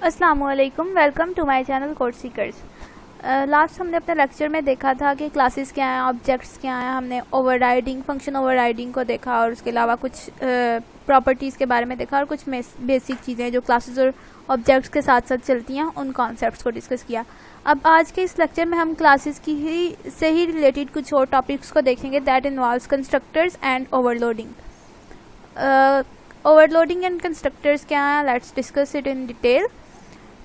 अस्सलामुअलैकुम, welcome to my channel code seekers. Last हमने अपने लेक्चर में देखा था कि क्लासेस क्या हैं, ऑब्जेक्ट्स क्या हैं। हमने ओवरराइडिंग, फंक्शन ओवरराइडिंग को देखा और उसके अलावा कुछ प्रॉपर्टीज़ के बारे में देखा और कुछ बेसिक चीज़ें जो क्लासेस और ऑब्जेक्ट्स के साथ साथ चलती हैं उन कॉन्सेप्ट्स को डिस्कस किया। अब आज के इस लेक्चर में हम क्लासेस की से ही रिलेटेड कुछ और टॉपिक्स को देखेंगे that involves constructors and overloading. Overloading and constructors क्या हैं, let's discuss it in detail.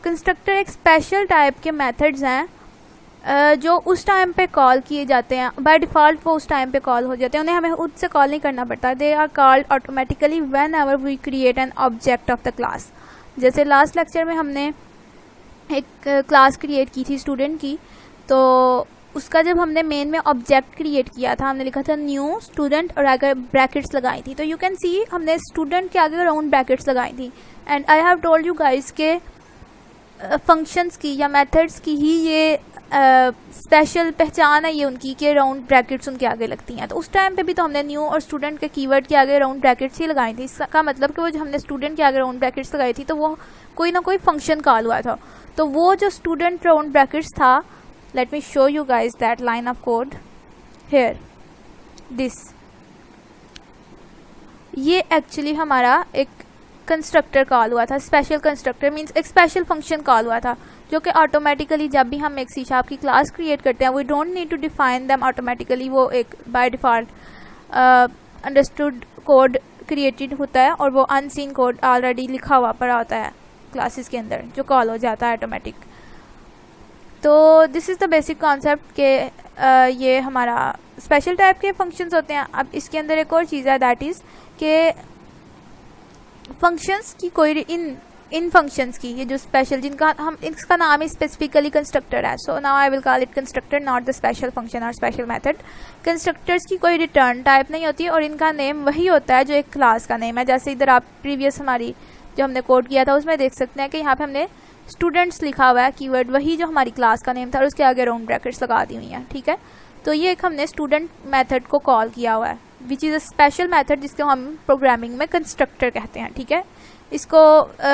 Constructor एक स्पेशल टाइप के मेथड्स हैं जो उस टाइम पे कॉल किए जाते हैं, बाय डिफ़ॉल्ट वो उस टाइम पे कॉल हो जाते हैं, उन्हें हमें खुद से कॉल नहीं करना पड़ता। They are called automatically whenever we create an object of the class. जैसे लास्ट लेक्चर में हमने एक क्लास क्रिएट की थी स्टूडेंट की, तो उसका जब हमने मेन में ऑब्जेक्ट क्रिएट किया था हमने लिखा था न्यू स्टूडेंट और आगे ब्रैकेट्स लगाई थी। तो यू कैन सी हमने स्टूडेंट के आगे राउंड ब्रैकेट्स लगाई थी। And I have told you guys के फंक्शंस की या मेथड्स की ही ये स्पेशल पहचान है ये उनकी कि राउंड ब्रैकेट्स उनके आगे लगती हैं। तो उस टाइम पे भी तो हमने न्यू और स्टूडेंट के कीवर्ड के आगे राउंड ब्रैकेट्स ही लगाई थी। इसका मतलब कि वो जो हमने स्टूडेंट के आगे राउंड ब्रैकेट्स लगाई थी तो वो कोई ना कोई फंक्शन कॉल हुआ था। तो वो जो स्टूडेंट राउंड ब्रैकेट्स था, let me show you guys that line of code here, this, ये एक्चुअली हमारा एक कंस्ट्रक्टर कॉल हुआ था। स्पेशल कंस्ट्रक्टर मींस एक स्पेशल फंक्शन कॉल हुआ था जो कि ऑटोमेटिकली जब भी हम एक सी शार्प की क्लास क्रिएट करते हैं we don't need to define them automatically, वो एक by default understood code created होता है और वो अनसीन कोड ऑलरेडी लिखा हुआ पड़ा होता है क्लासेस के अंदर जो कॉल हो जाता है ऑटोमेटिक। तो this is the basic concept के ये हमारा स्पेशल टाइप के फंक्शंस होते हैं। अब इसके अंदर एक और चीज़ है दैट इज़ के फंक्शंस की कोई इन फंक्शंस की, ये जो स्पेशल जिनका हम इसका नाम ही स्पेसिफिकली कंस्ट्रक्टर है, so now I will call it constructor not the special function और स्पेशल मेथड। कंस्ट्रक्टर्स की कोई रिटर्न टाइप नहीं होती और इनका नेम वही होता है जो एक क्लास का नेम है। जैसे इधर आप प्रीवियस हमारी जो हमने कोड किया था उसमें देख सकते हैं कि यहाँ पे हमने स्टूडेंट्स लिखा हुआ है कीवर्ड, वही जो हमारी क्लास का नेम था और उसके आगे राउंड ब्रैकेट्स लगा दी हुई हैं। ठीक है, तो ये एक हमने स्टूडेंट मेथड को कॉल किया हुआ है which is a special method जिसको हम प्रोग्रामिंग में कंस्ट्रक्टर कहते हैं। ठीक है, इसको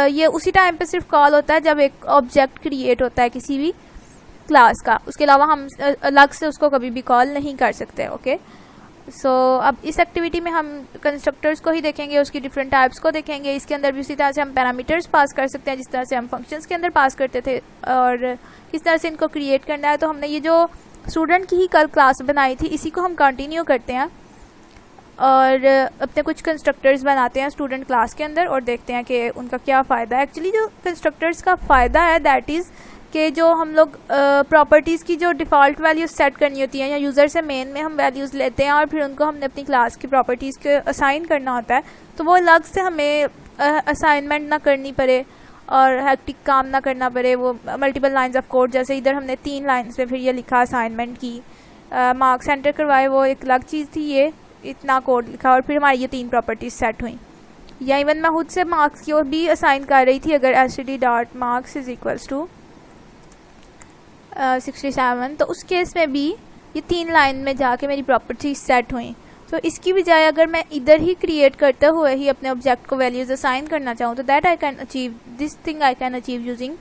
ये उसी टाइम पे सिर्फ कॉल होता है जब एक ऑब्जेक्ट क्रिएट होता है किसी भी क्लास का, उसके अलावा हम अलग से उसको कभी भी कॉल नहीं कर सकते। ओके, सो अब इस एक्टिविटी में हम कंस्ट्रक्टर्स को ही देखेंगे, उसकी डिफरेंट टाइप्स को देखेंगे। इसके अंदर भी उसी तरह से हम पैरामीटर्स पास कर सकते हैं जिस तरह से हम फंक्शंस के अंदर पास करते थे और किस तरह से इनको क्रिएट करना है। तो हमने ये जो स्टूडेंट की ही कल क्लास बनाई थी इसी को हम कंटिन्यू करते हैं और अपने कुछ कंस्ट्रक्टर्स बनाते हैं स्टूडेंट क्लास के अंदर और देखते हैं कि उनका क्या फ़ायदा है। एक्चुअली जो कंस्ट्रक्टर्स का फ़ायदा है दैट इज़ कि जो हम लोग प्रॉपर्टीज़ की जो डिफ़ॉल्ट वैल्यूज़ सेट करनी होती हैं या यूज़र से मेन में हम वैल्यूज़ लेते हैं और फिर उनको हमने अपनी क्लास की प्रॉपर्टीज़ के असाइन करना होता है, तो वो अलग से हमें असाइनमेंट ना करनी पड़े और हैक्टिक काम ना करना पड़े, वो मल्टीपल लाइंस ऑफ कोड। जैसे इधर हमने 3 लाइन्स में फिर ये लिखा असाइनमेंट की, मार्क्स एंटर करवाए, वो एक अलग चीज़ थी, ये इतना कोड लिखा और फिर हमारी ये 3 प्रॉपर्टीज सेट हुई। या इवन मैं खुद से मार्क्स की और भी असाइन कर रही थी, अगर std.marks इज इक्वल्स टू 67, तो उस केस में भी ये 3 लाइन में जाके मेरी प्रॉपर्टीज सेट हुई। तो इसकी बजाय अगर मैं इधर ही क्रिएट करते हुए ही अपने ऑब्जेक्ट को वैल्यूज असाइन करना चाहूँ तो that I can achieve this thing, I can achieve using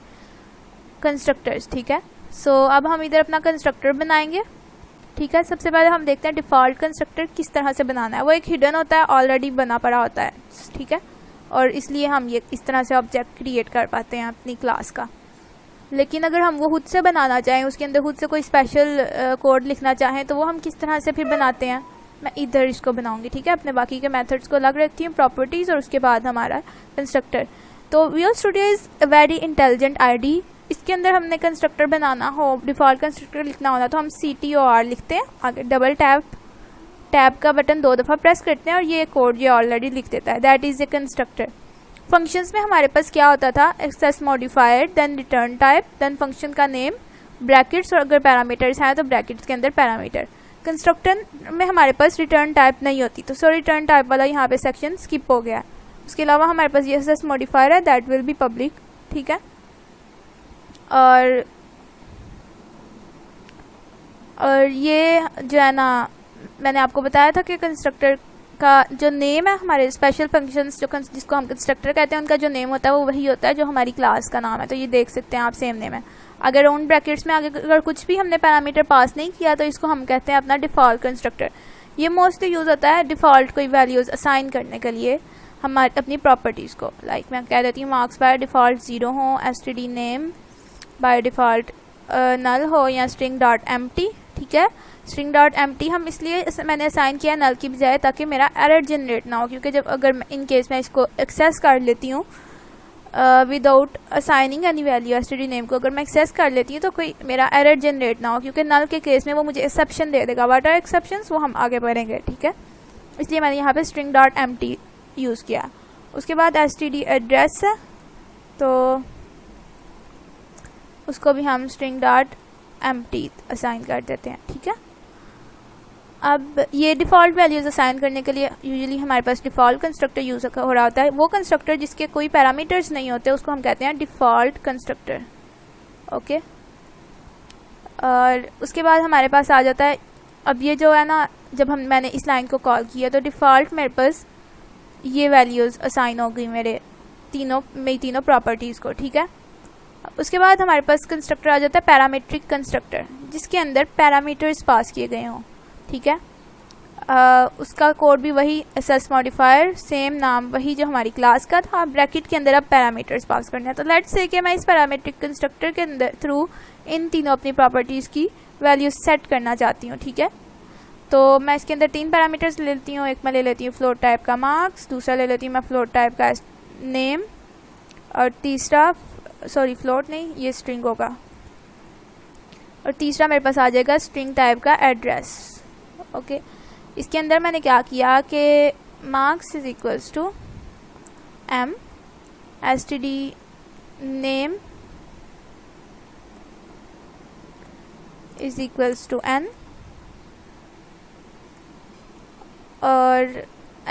constructors. ठीक है, सो अब हम इधर अपना कंस्ट्रक्टर बनाएंगे। ठीक है, सबसे पहले हम देखते हैं डिफ़ॉल्ट कंस्ट्रक्टर किस तरह से बनाना है। वो एक हिडन होता है, ऑलरेडी बना पड़ा होता है। ठीक है, और इसलिए हम ये इस तरह से ऑब्जेक्ट क्रिएट कर पाते हैं अपनी क्लास का। लेकिन अगर हम वो खुद से बनाना चाहें, उसके अंदर खुद से कोई स्पेशल कोड लिखना चाहें तो वो हम किस तरह से फिर बनाते हैं, मैं इधर इसको बनाऊंगी। ठीक है, अपने बाकी के मेथड्स को अलग रखती हूँ, प्रॉपर्टीज़ और उसके बाद हमारा कंस्ट्रक्टर। तो visual studio is a very intelligent ID. इसके अंदर हमने कंस्ट्रक्टर बनाना हो, डिफ़ॉल्ट कंस्ट्रक्टर लिखना होता तो हम CTOR लिखते हैं, आगे डबल टैब का बटन 2 दफ़ा प्रेस करते हैं और ये कोड ये ऑलरेडी लिख देता है, that is a constructor. Functions में हमारे पास क्या होता था, access modifier, then return type, then function का नेम, ब्रैकेट्स और अगर पैरामीटर्स हैं तो ब्रैकेट्स के अंदर पैरामीटर। कंस्ट्रक्टर में हमारे पास रिटर्न टाइप नहीं होती, तो सो रिटर्न टाइप वाला यहाँ पे सेक्शन स्किप हो गया है। उसके अलावा हमारे पास ये एक्सेस मॉडिफायर है, दैट विल बी पब्लिक। ठीक है, और ये जो है ना, मैंने आपको बताया था कि कंस्ट्रक्टर का जो नेम है, हमारे स्पेशल फंक्शंस जिसको हम कंस्ट्रक्टर कहते हैं, उनका जो नेम होता है वो वही होता है जो हमारी क्लास का नाम है। तो ये देख सकते हैं आप, सेम नेम है। अगर राउंड ब्रैकेट्स में आगे अगर कुछ भी हमने पैरामीटर पास नहीं किया तो इसको हम कहते हैं अपना डिफ़ॉल्ट कंस्ट्रक्टर। ये मोस्टली यूज़ होता है डिफ़ॉल्ट कोई वैल्यूज़ असाइन करने के लिए हमारे अपनी प्रॉपर्टीज़ को। लाइक मैं कह देती हूँ मार्क्स बाय डिफ़ॉल्ट 0 हो, std नेम बाय डिफ़ॉल्ट नल हो, या स्ट्रिंग डॉट एम्प्टी। ठीक है, स्ट्रिंग डॉट एम्प्टी हम इसलिए मैंने असाइन किया नल की बजाय ताकि मेरा एरर जनरेट ना हो, क्योंकि जब अगर इन केस मैं इसको एक्सेस कर लेती हूँ without assigning any value std name को, अगर मैं एक्सेस कर लेती हूँ तो कोई मेरा एरर जनरेट ना हो, क्योंकि नल के केस में वो मुझे एक्सेप्शन दे देगा। व्हाट आर एक्सेप्शंस वो हम आगे पढ़ेंगे। ठीक है, इसलिए मैंने यहाँ पे स्ट्रिंग डॉट एम्प्टी यूज़ किया। उसके बाद std एड्रेस है तो उसको भी हम स्ट्रिंग डॉट एम्प्टी असाइन कर देते हैं। ठीक है, अब ये डिफ़ॉल्ट वैल्यूज़ असाइन करने के लिए यूजुअली हमारे पास डिफ़ॉल्ट कंस्ट्रक्टर यूज़ हो रहा होता है। वो कंस्ट्रक्टर जिसके कोई पैरामीटर्स नहीं होते उसको हम कहते हैं डिफ़ॉल्ट कंस्ट्रक्टर। ओके, और उसके बाद हमारे पास आ जाता है, अब ये जो है ना, जब मैंने इस लाइन को कॉल किया तो डिफ़ॉल्ट मेरे पास ये वैल्यूज़ असाइन हो गई मेरी तीनों प्रॉपर्टीज़ को। ठीक है, उसके बाद हमारे पास कंस्ट्रक्टर आ जाता है पैरामीट्रिक कंस्ट्रक्टर, जिसके अंदर पैरामीटर्स पास किए गए हों। ठीक है, उसका कोड भी वही SS मॉडिफायर, सेम नाम वही जो हमारी क्लास का था, ब्रैकेट के अंदर अब पैरामीटर्स पास करना है। तो लेट्स से कि मैं इस पैरामीट्रिक कंस्ट्रक्टर के अंदर थ्रू इन तीनों अपनी प्रॉपर्टीज़ की वैल्यूज सेट करना चाहती हूँ। ठीक है, तो मैं इसके अंदर 3 पैरामीटर्स ले लेती हूँ। एक मैं ले लेती हूँ फ्लोट टाइप का मार्क्स, दूसरा ले लेती हूँ मैं फ्लोट टाइप का नेम, और तीसरा फ्लोट नहीं, ये स्ट्रिंग होगा, और तीसरा मेरे पास आ जाएगा स्ट्रिंग टाइप का एड्रेस। ओके, इसके अंदर मैंने क्या किया कि marks is equals to m, std name is equals to n, और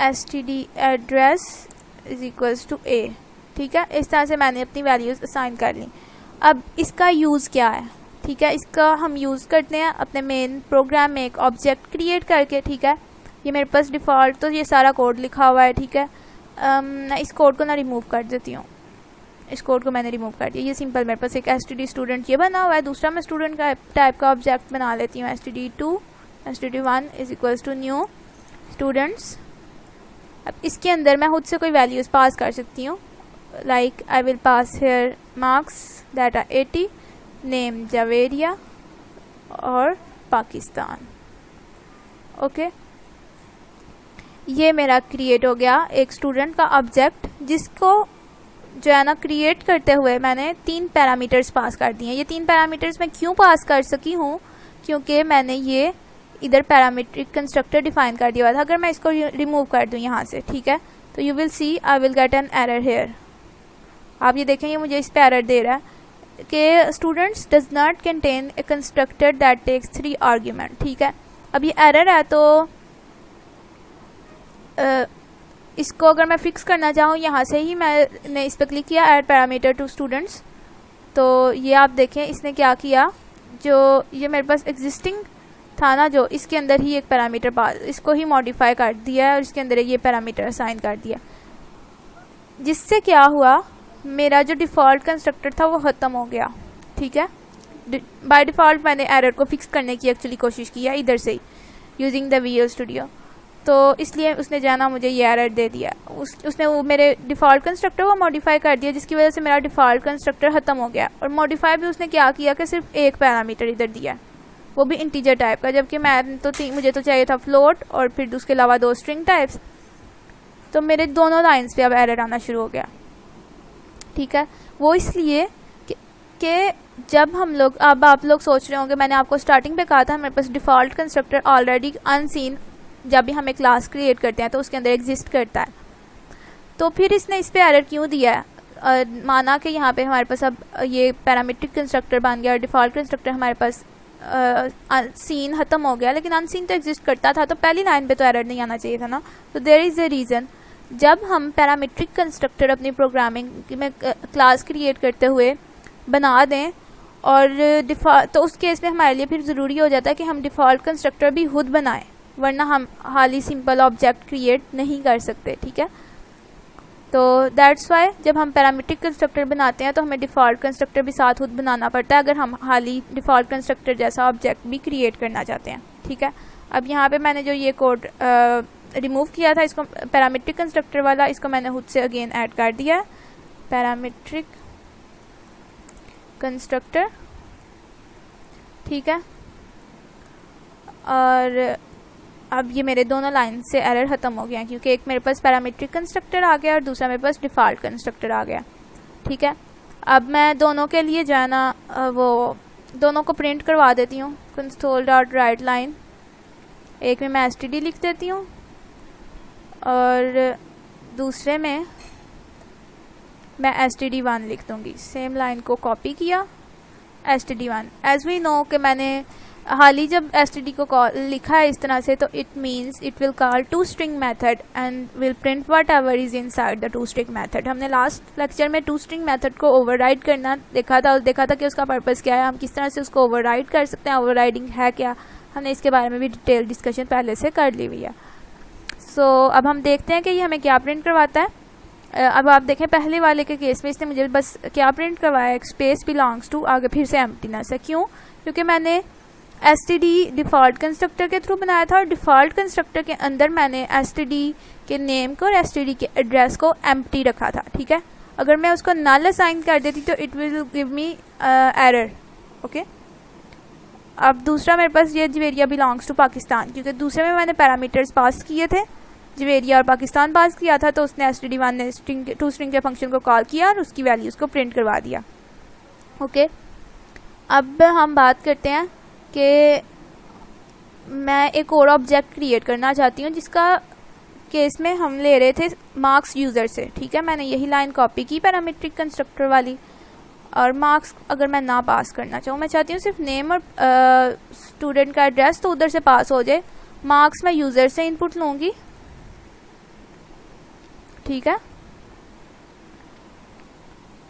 std address is equals to a। ठीक है, इस तरह से मैंने अपनी वैल्यूज़ असाइन कर ली। अब इसका यूज़ क्या है? ठीक है, इसका हम यूज़ करते हैं अपने मेन प्रोग्राम में एक ऑब्जेक्ट क्रिएट करके। ठीक है, ये मेरे पास डिफ़ॉल्ट तो ये सारा कोड लिखा हुआ है। ठीक है, मैं इस कोड को ना रिमूव कर देती हूँ, इस कोड को मैंने रिमूव कर दिया। ये सिंपल मेरे पास एक std स्टूडेंट ये बना हुआ है। दूसरा मैं स्टूडेंट का टाइप का ऑब्जेक्ट बना लेती हूँ, std2 std1 is equals to new students. अब इसके अंदर मैं खुद से कोई वैल्यूज़ पास कर सकती हूँ, like I will pass here marks that are 80, name Javeria और पाकिस्तान। ओके, ये मेरा क्रिएट हो गया एक स्टूडेंट का ऑब्जेक्ट, जिसको जो है ना क्रिएट करते हुए मैंने 3 पैरामीटर्स पास कर दिए। ये 3 पैरामीटर्स मैं क्यों पास कर सकी हूँ? क्योंकि मैंने ये इधर पैरामीट्रिक कंस्ट्रक्टर डिफाइन कर दिया था। अगर मैं इसको रिमूव कर दूँ यहाँ से, ठीक है, तो you will see I will get an error here. आप ये देखें, ये मुझे इस पे एरर दे रहा है कि students does not contain a constructor that takes 3 argument. ठीक है, अब ये एरर है, तो इसको अगर मैं फिक्स करना चाहूँ, यहाँ से ही मैंने इस पर क्लिक किया ऐड पैरामीटर टू स्टूडेंट्स, तो ये आप देखें इसने क्या किया, जो ये मेरे पास एग्जिस्टिंग था ना, जो इसके अंदर ही एक पैरामीटर पास, इसको ही मॉडिफाई कर दिया है और इसके अंदर ये पैरामीटर असाइन कर दिया, जिससे क्या हुआ, मेरा जो डिफ़ॉल्ट कंस्ट्रक्टर था वो ख़त्म हो गया। ठीक है, बाय डिफ़ॉल्ट मैंने एरर को फिक्स करने की एक्चुअली कोशिश की है इधर से ही यूजिंग द विजुअल स्टूडियो, तो इसलिए उसने जाना मुझे ये एरर दे दिया। उसने वो मेरे डिफ़ॉल्ट कंस्ट्रक्टर को मॉडिफाई कर दिया, जिसकी वजह से मेरा डिफ़ॉल्ट कंस्ट्रक्टर ख़त्म हो गया। और मॉडिफाई भी उसने क्या किया कि सिर्फ एक पैरामीटर इधर दिया, वो भी इंटीजर टाइप का, जबकि मैं तो मुझे तो चाहिए था फ्लोट और फिर उसके अलावा 2 स्ट्रिंग टाइप्स। तो मेरे दोनों लाइन्स पे अब एरर आना शुरू हो गया। ठीक है, वो इसलिए कि जब हम लोग, अब आप लोग सोच रहे होंगे, मैंने आपको स्टार्टिंग पे कहा था मेरे पास डिफ़ॉल्ट कंस्ट्रक्टर ऑलरेडी अनसीन, जब भी हम एक क्लास क्रिएट करते हैं तो उसके अंदर एग्जिस्ट करता है, तो फिर इसने इस पर एरर क्यों दिया है? माना कि यहाँ पे हमारे पास अब ये पैरामीट्रिक कंस्ट्रक्टर बन गया और डिफ़ॉल्ट कंस्ट्रक्टर हमारे पास सीन ख़त्म हो गया, लेकिन अनसीन तो एग्जिस्ट करता था, तो पहली लाइन पे तो एरर नहीं आना चाहिए था ना। तो देयर इज़ अ रीज़न, जब हम पैरामीट्रिक कंस्ट्रक्टर अपनी प्रोग्रामिंग में क्लास क्रिएट करते हुए बना दें और तो उस केस में हमारे लिए फिर ज़रूरी हो जाता है कि हम डिफ़ॉल्ट कंस्ट्रक्टर भी खुद बनाएं। वरना हम हाली सिंपल ऑब्जेक्ट क्रिएट नहीं कर सकते, ठीक है। तो दैट्स वाई जब हम पैरामीट्रिक कंस्ट्रक्टर बनाते हैं तो हमें डिफ़ॉल्ट कंस्ट्रक्टर भी साथ खुद बनाना पड़ता है अगर हम हाली डिफ़ॉल्ट कंस्ट्रक्टर जैसा ऑब्जेक्ट भी क्रिएट करना चाहते हैं, ठीक है। अब यहाँ पे मैंने जो ये कोड रिमूव किया था इसको पैरामीट्रिक कंस्ट्रक्टर वाला, इसको मैंने खुद से अगेन ऐड कर दिया है, पैरामीट्रिक कंस्ट्रक्टर, ठीक है। और अब ये मेरे दोनों लाइन से एरर ख़त्म हो गया हैं क्योंकि एक मेरे पास पैरामीट्रिक कंस्ट्रक्टर आ गया और दूसरा मेरे पास डिफ़ॉल्ट कंस्ट्रक्टर आ गया, ठीक है। अब मैं दोनों के लिए जो है ना वो दोनों को प्रिंट करवा देती हूँ, console.writeLine, एक में मैं std लिख देती हूँ और दूसरे में मैं std1 लिख दूँगी। सेम लाइन को कॉपी किया, std1। एज वी नो कि मैंने हाल ही जब std को लिखा है इस तरह से तो it means it will call to string method and will print whatever is inside the to string method. हमने लास्ट लेक्चर में टू स्ट्रिंग मेथड को ओवरराइड करना देखा था और देखा था कि उसका पर्पस क्या है, हम किस तरह से उसको ओवरराइड कर सकते हैं, ओवरराइडिंग है क्या, हमने इसके बारे में भी डिटेल डिस्कशन पहले से कर ली हुई है। सो अब हम देखते हैं कि ये हमें क्या प्रिंट करवाता है। अब आप देखें पहले वाले के केस में इसने मुझे बस क्या प्रिंट करवाया, एक स्पेस बिलोंग्स टू, आगे फिर से एम्प्टीनेस है। क्यों? क्योंकि मैंने std डिफ़ॉल्ट कंस्ट्रक्टर के थ्रू बनाया था और डिफ़ॉल्ट कंस्ट्रक्टर के अंदर मैंने std के नेम को और std के एड्रेस को एम्प्टी रखा था, ठीक है। अगर मैं उसको नल असाइन कर देती तो it will give me error, okay. अब दूसरा मेरे पास ये जवेरिया बिलोंग्स टू पाकिस्तान, क्योंकि दूसरे में मैंने पैरामीटर्स पास किए थे, जवेरिया और पाकिस्तान पास किया था, तो उसने std1 ने टू स्ट्रिंग के फंक्शन को कॉल किया और उसकी वैल्यूज़ को प्रिंट करवा दिया, ओके। अब हम बात करते हैं कि मैं एक और ऑब्जेक्ट क्रिएट करना चाहती हूँ जिसका केस में हम ले रहे थे मार्क्स यूज़र से, ठीक है। मैंने यही लाइन कॉपी की पैरामीट्रिक कंस्ट्रक्टर वाली, और मार्क्स अगर मैं ना पास करना चाहूँ, मैं चाहती हूँ सिर्फ नेम और स्टूडेंट का एड्रेस तो उधर से पास हो जाए। मार्क्स मैं यूज़र से इनपुट लूँगी, ठीक है।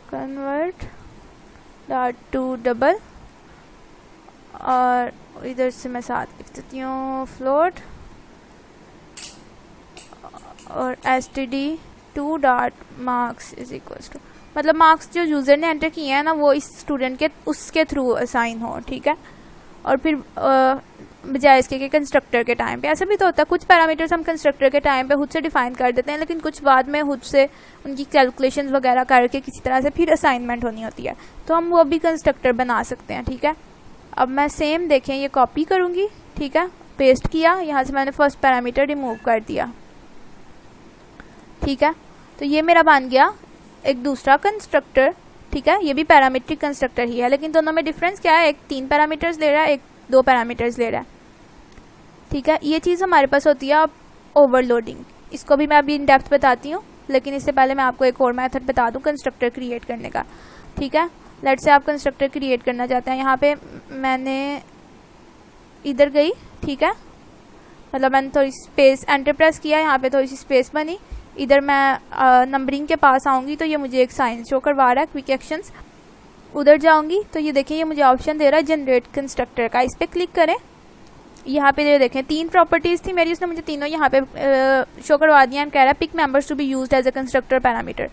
कन्वर्ट डॉट टू डबल, और इधर से मैं साथ लिख देती हूँ फ्लोट और std2 dot marks is equals to, मतलब मार्क्स जो यूज़र ने एंटर किए हैं ना वो इस स्टूडेंट के उसके थ्रू असाइन हो, ठीक है। और फिर बजाय इसके कि कंस्ट्रक्टर के टाइम पे, ऐसा भी तो होता है कुछ पैरामीटर्स हम कंस्ट्रक्टर के टाइम पे खुद से डिफाइन कर देते हैं, लेकिन कुछ बाद में खुद से उनकी कैलकुलेशंस वगैरह करके किसी तरह से फिर असाइनमेंट होनी होती है, तो हम वो भी कंस्ट्रक्टर बना सकते हैं, ठीक है। अब मैं सेम देखें ये कॉपी करूँगी, ठीक है, पेस्ट किया, यहाँ से मैंने फर्स्ट पैरामीटर रिमूव कर दिया, ठीक है। तो ये मेरा बन गया एक दूसरा कंस्ट्रक्टर, ठीक है। ये भी पैरामीट्रिक कंस्ट्रक्टर ही है, लेकिन दोनों में डिफरेंस क्या है, एक 3 पैरामीटर्स ले रहा है, एक 2 पैरामीटर्स ले रहा है, ठीक है। ये चीज़ हमारे पास होती है अब ओवरलोडिंग, इसको भी मैं अभी इन डेप्थ बताती हूँ, लेकिन इससे पहले मैं आपको एक और मेथड बता दूँ कंस्ट्रक्टर क्रिएट करने का, ठीक है। लेट से आप कंस्ट्रक्टर क्रिएट करना चाहते हैं, यहाँ पे मैंने इधर गई, ठीक है, मतलब मैंने थोड़ी स्पेस एंटर प्रेस किया, यहाँ पे थोड़ी सी स्पेस बनी, इधर मैं नंबरिंग के पास आऊँगी तो ये मुझे एक साइन शो करवा रहा है, क्विक एक्शंस, उधर जाऊँगी तो ये देखें ये मुझे ऑप्शन दे रहा है जनरेट कंस्ट्रक्टर का, इस पर क्लिक करें। यहाँ पे ये देखें 3 प्रॉपर्टीज़ थी मेरी, उसने मुझे तीनों यहाँ पे शो करवा दिया, कह रहा है pick members to be used as a constructor parameter.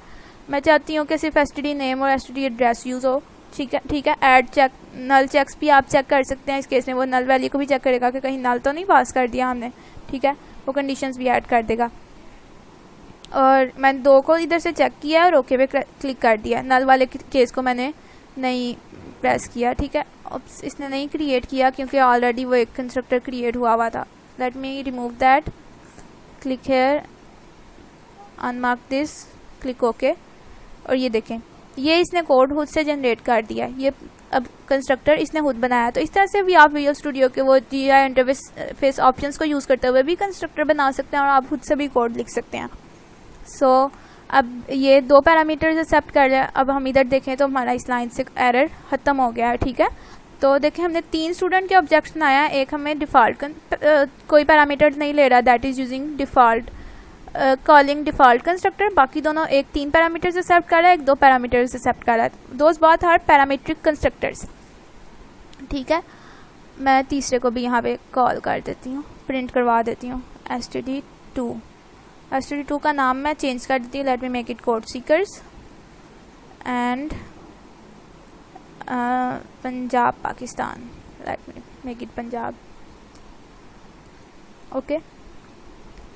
मैं चाहती हूँ कि सिर्फ std नेम और std एड्रेस यूज़ हो, ठीक है, ठीक है। ऐड चेक, नल चेक्स भी आप चेक कर सकते हैं, इस केस में वो नल वैल्यू को भी चेक करेगा कि कहीं नल तो नहीं पास कर दिया हमने, ठीक है, वो कंडीशंस भी ऐड कर देगा। और मैंने 2 को इधर से चेक किया और ओके पे क्लिक कर दिया, नल वाले केस को मैंने नहीं प्रेस किया, ठीक है। अब इसने नहीं क्रिएट किया क्योंकि ऑलरेडी वो एक कंस्ट्रक्टर क्रिएट हुआ था। Let me remove that, click here, unmark this, click okay, और ये देखें ये इसने कोड खुद से जनरेट कर दिया, ये अब कंस्ट्रक्टर इसने खुद बनाया। तो इस तरह से भी आप विजुअल स्टूडियो के वो GUI इंटरफेस ऑप्शंस को यूज़ करते हुए भी कंस्ट्रक्टर बना सकते हैं और आप खुद से भी कोड लिख सकते हैं। सो अब ये 2 पैरामीटर्स एक्सेप्ट कर लिया। अब हम इधर देखें तो हमारा इस लाइन से एरर ख़त्म हो गया है, ठीक है। तो देखें हमने 3 स्टूडेंट के ऑब्जेक्ट्स बनाया, एक हमें डिफ़ॉल्ट कोई पैरामीटर नहीं ले रहा, that is using default calling default constructor, बाकी दोनों एक 3 पैरामीटर्स एक्सेप्ट कर रहा है, एक 2 पैरामीटर्स एक्सेप्ट कर रहा है। दोज बात आर पैरामीट्रिक कंस्ट्रक्टर्स, ठीक है। मैं तीसरे को भी यहाँ पे कॉल कर देती हूँ, प्रिंट करवा देती हूँ std2। std2 का नाम मैं चेंज कर देती हूँ, let me make it code seekers and Punjab Pakistan, let me make it Punjab. Okay,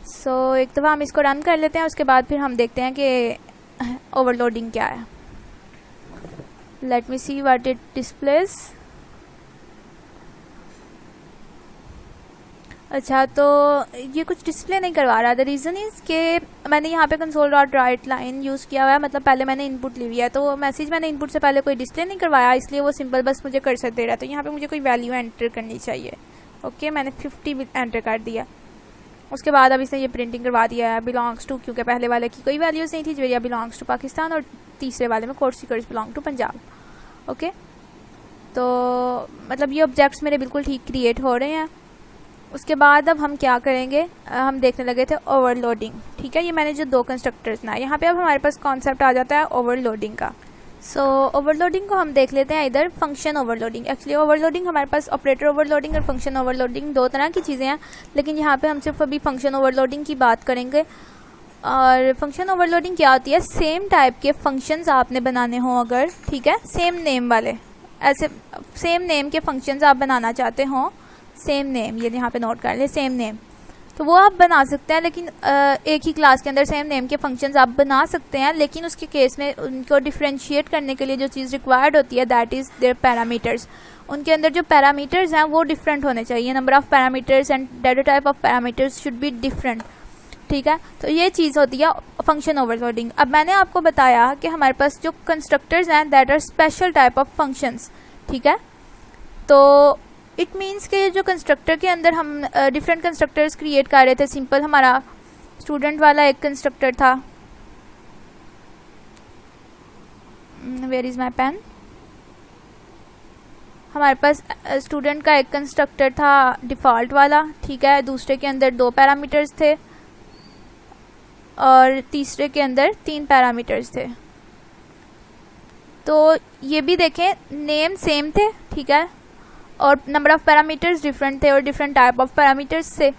so एक दफ़ा हम इसको रन कर लेते हैं, उसके बाद फिर हम देखते हैं कि ओवरलोडिंग क्या है। Let me see what it displace. अच्छा, तो ये कुछ डिस्प्ले नहीं करवा रहा। द रीज़न इज़ कि मैंने यहाँ पे console dot right line use किया हुआ है, मतलब पहले मैंने इनपुट ली हुई है, तो वो मैसेज मैंने इनपुट से पहले कोई डिस्प्ले नहीं करवाया, इसलिए वो सिंपल बस मुझे कर्सर दे रहा है। तो यहाँ पे मुझे कोई वैल्यू एंटर करनी चाहिए। ओके, मैंने 50 एंटर कर दिया। उसके बाद अब इसने ये प्रिंटिंग करवा दिया है बिलोंग्स टू, क्योंकि पहले वाले की कोई वैल्यूज़ नहीं थी, जो बिलोंग्स टू पाकिस्तान, और तीसरे वाले में course seekers belong to Punjab. Okay, तो मतलब ये ऑब्जेक्ट्स मेरे बिल्कुल ठीक क्रिएट हो रहे हैं। उसके बाद अब हम क्या करेंगे, हम देखने लगे थे ओवरलोडिंग। ठीक है, ये मैंने जो 2 कंस्ट्रक्टर्स बनाए, यहाँ पे अब हमारे पास कॉन्सेप्ट आ जाता है ओवरलोडिंग का। सो ओवरलोडिंग को हम देख लेते हैं इधर, फंक्शन ओवरलोडिंग। एक्चुअली ओवरलोडिंग हमारे पास ऑपरेटर ओवरलोडिंग और फंक्शन ओवरलोडिंग 2 तरह की चीज़ें हैं, लेकिन यहाँ पे हम सिर्फ अभी फंक्शन ओवरलोडिंग की बात करेंगे। और फंक्शन ओवरलोडिंग क्या होती है, सेम टाइप के फंक्शंस आपने बनाने हों अगर, ठीक है, सेम नेम वाले, ऐसे सेम नेम के फंक्शंस आप बनाना चाहते हों, सेम नेम, ये यहाँ पे नोट कर ले, सेम नेम, तो वो आप बना सकते हैं। लेकिन एक ही क्लास के अंदर सेम नेम के फंक्शंस आप बना सकते हैं, लेकिन उसके केस में उनको डिफ्रेंशिएट करने के लिए जो चीज़ रिक्वायर्ड होती है, दैट इज़ देयर पैरामीटर्स। उनके अंदर जो पैरामीटर्स हैं वो डिफरेंट होने चाहिए। Number of parameters and data type of parameters should be different. ठीक है, तो ये चीज़ होती है फंक्शन ओवरलोडिंग। अब मैंने आपको बताया कि हमारे पास जो कंस्ट्रक्टर्स हैं that are special type of functions. ठीक है, तो इट मीन्स के जो कंस्ट्रक्टर के अंदर हम डिफरेंट कंस्ट्रक्टर्स क्रिएट कर रहे थे। सिंपल हमारा स्टूडेंट वाला एक कंस्ट्रक्टर था, वेयर इज़ माय पेन, हमारे पास स्टूडेंट का एक कंस्ट्रक्टर था डिफ़ॉल्ट वाला। ठीक है, दूसरे के अंदर 2 पैरामीटर्स थे और तीसरे के अंदर 3 पैरामीटर्स थे। तो ये भी देखें, नेम सेम थे, ठीक है, और नंबर ऑफ पैरामीटर्स डिफरेंट थे और डिफरेंट टाइप ऑफ पैरामीटर्स थे।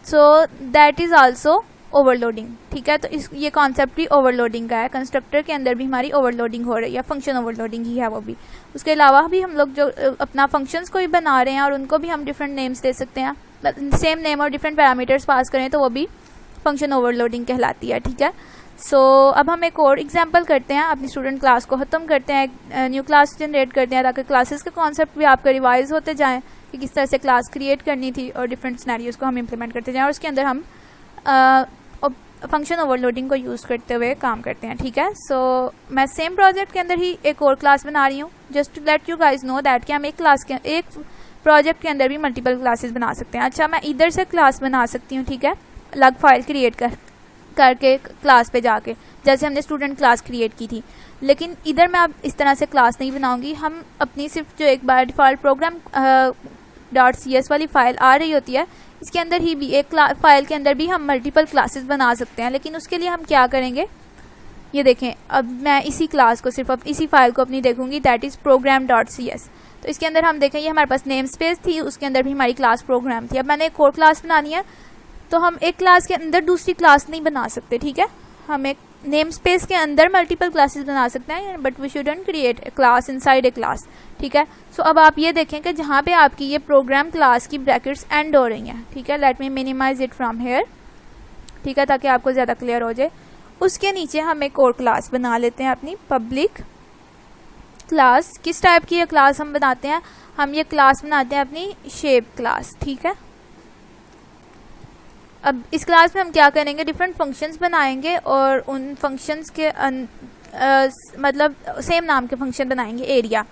So that is also overloading. ठीक है, तो ये कॉन्सेप्ट भी ओवरलोडिंग का है। कंस्ट्रक्टर के अंदर भी हमारी ओवरलोडिंग हो रही है, फंक्शन ओवरलोडिंग ही है वो भी। उसके अलावा भी हम लोग जो अपना फंक्शंस को भी बना रहे हैं और उनको भी हम डिफरेंट नेम्स दे सकते हैं, सेम नेम और डिफरेंट पैरामीटर्स पास करें तो वो भी फंक्शन ओवरलोडिंग कहलाती है। ठीक है, सो अब हम एक और एग्जांपल करते हैं, अपनी स्टूडेंट क्लास को ख़त्म करते हैं, एक न्यू क्लास जनरेट करते हैं, ताकि क्लासेस के कॉन्सेप्ट भी आपका रिवाइज होते जाएं कि किस तरह से क्लास क्रिएट करनी थी और डिफरेंट सिनेरियोज को हम इम्प्लीमेंट करते जाएं और उसके अंदर हम फंक्शन ओवरलोडिंग को यूज़ करते हुए काम करते हैं। ठीक है, सो मैं सेम प्रोजेक्ट के अंदर ही एक और क्लास बना रही हूँ, just to let you guys know that कि हम एक प्रोजेक्ट के अंदर भी मल्टीपल क्लासेस बना सकते हैं। अच्छा, मैं इधर से क्लास बना सकती हूँ, ठीक है, अलग फाइल क्रिएट करके क्लास पे जाके, जैसे हमने स्टूडेंट क्लास क्रिएट की थी। लेकिन इधर मैं अब इस तरह से क्लास नहीं बनाऊंगी, हम अपनी सिर्फ जो एक बार डिफ़ॉल्ट प्रोग्राम .cs वाली फ़ाइल आ रही होती है, इसके अंदर ही भी एक फाइल के अंदर भी हम मल्टीपल क्लासेस बना सकते हैं। लेकिन उसके लिए हम क्या करेंगे, ये देखें, अब मैं इसी क्लास को सिर्फ अब इसी फाइल को अपनी देखूंगी, दैट इज़ program.cs। तो इसके अंदर हम देखें, ये हमारे पास नेम स्पेस थी, उसके अंदर भी हमारी क्लास प्रोग्राम थी। अब मैंने एक और क्लास बनानी है, तो हम एक क्लास के अंदर दूसरी क्लास नहीं बना सकते। ठीक है, हम एक नेम स्पेस के अंदर मल्टीपल क्लासेस बना सकते हैं, but we shouldn't create a class inside a class. ठीक है, सो अब आप ये देखें कि जहाँ पे आपकी ये प्रोग्राम क्लास की ब्रैकेट्स एंड हो रही हैं। ठीक है, let me minimize it from here, ठीक है, ताकि आपको ज़्यादा क्लियर हो जाए। उसके नीचे हम एक और क्लास बना लेते हैं, अपनी पब्लिक क्लास। किस टाइप की ये क्लास हम बनाते हैं, हम ये क्लास बनाते हैं अपनी शेप क्लास। ठीक है, अब इस क्लास में हम क्या करेंगे, डिफरेंट फंक्शंस बनाएंगे और उन फंक्शंस के मतलब सेम नाम के फंक्शन बनाएंगे, एरिया।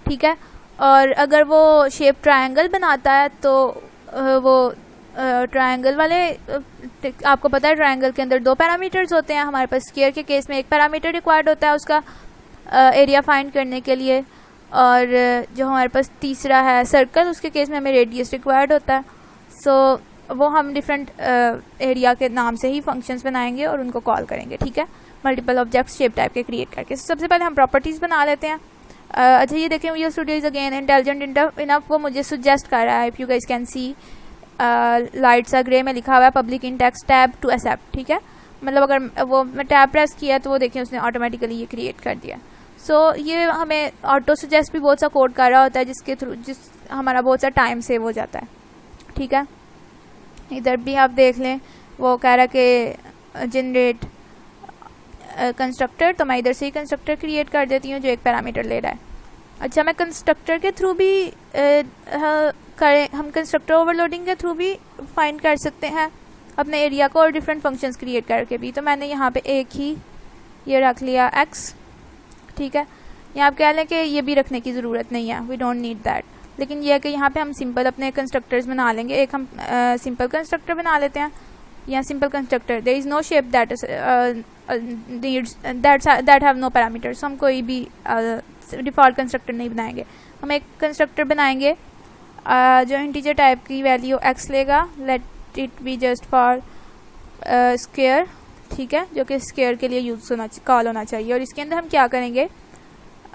ठीक है, और अगर वो शेप ट्रायंगल बनाता है तो वो ट्रायंगल वाले, आपको पता है ट्रायंगल के अंदर 2 पैरामीटर्स होते हैं। हमारे पास स्क्वायर के केस में 1 पैरामीटर रिक्वायर्ड होता है उसका एरिया फाइंड करने के लिए, और जो हमारे पास तीसरा है सर्कल, उसके केस में हमें रेडियस रिक्वायर्ड होता है। सो वो हम डिफरेंट एरिया के नाम से ही फंक्शंस बनाएंगे और उनको कॉल करेंगे। ठीक है, मल्टीपल ऑब्जेक्ट्स शेप टाइप के क्रिएट करके। सबसे पहले हम प्रॉपर्टीज़ बना लेते हैं। अच्छा, ये देखें, visual studio is again intelligent enough, वो मुझे सुजेस्ट कर रहा है, if you guys can see light सा ग्रे में लिखा हुआ है public in text tab to accept, ठीक है। मतलब अगर वो मैं टैब प्रेस किया तो वो देखिए उसने ऑटोमेटिकली ये क्रिएट कर दिया। सो ये हमें ऑटो सजेस्ट भी बहुत सा कोड कर रहा होता है जिसके थ्रू हमारा बहुत सा टाइम सेव हो जाता है, ठीक है। इधर भी आप देख लें वो कह रहा है कि जनरेट कंस्ट्रक्टर, तो मैं इधर से ही कंस्ट्रक्टर क्रिएट कर देती हूँ जो एक पैरामीटर ले रहा है। अच्छा, मैं कंस्ट्रक्टर के थ्रू भी हम कंस्ट्रक्टर ओवरलोडिंग के थ्रू भी फाइंड कर सकते हैं अपने एरिया को और डिफरेंट फंक्शंस क्रिएट करके भी। तो मैंने यहाँ पे एक ही ये रख लिया x, ठीक है। यहाँ आप कह लें कि ये भी रखने की ज़रूरत नहीं है, वी डोंट नीड दैट, लेकिन यह है कि यहाँ पे हम सिंपल अपने कंस्ट्रक्टर्स बना लेंगे। एक हम सिंपल कंस्ट्रक्टर बना लेते हैं, या simple constructor there is no shape that that have no parameters. हम कोई भी डिफ़ॉल्ट कंस्ट्रक्टर नहीं बनाएंगे, हम एक कंस्ट्रक्टर बनाएंगे जो इंटीजर टाइप की वैल्यू x लेगा, let it be just for square, ठीक है, जो कि स्क्वायर के लिए यूज कॉल होना चाहिए। और इसके अंदर हम क्या करेंगे,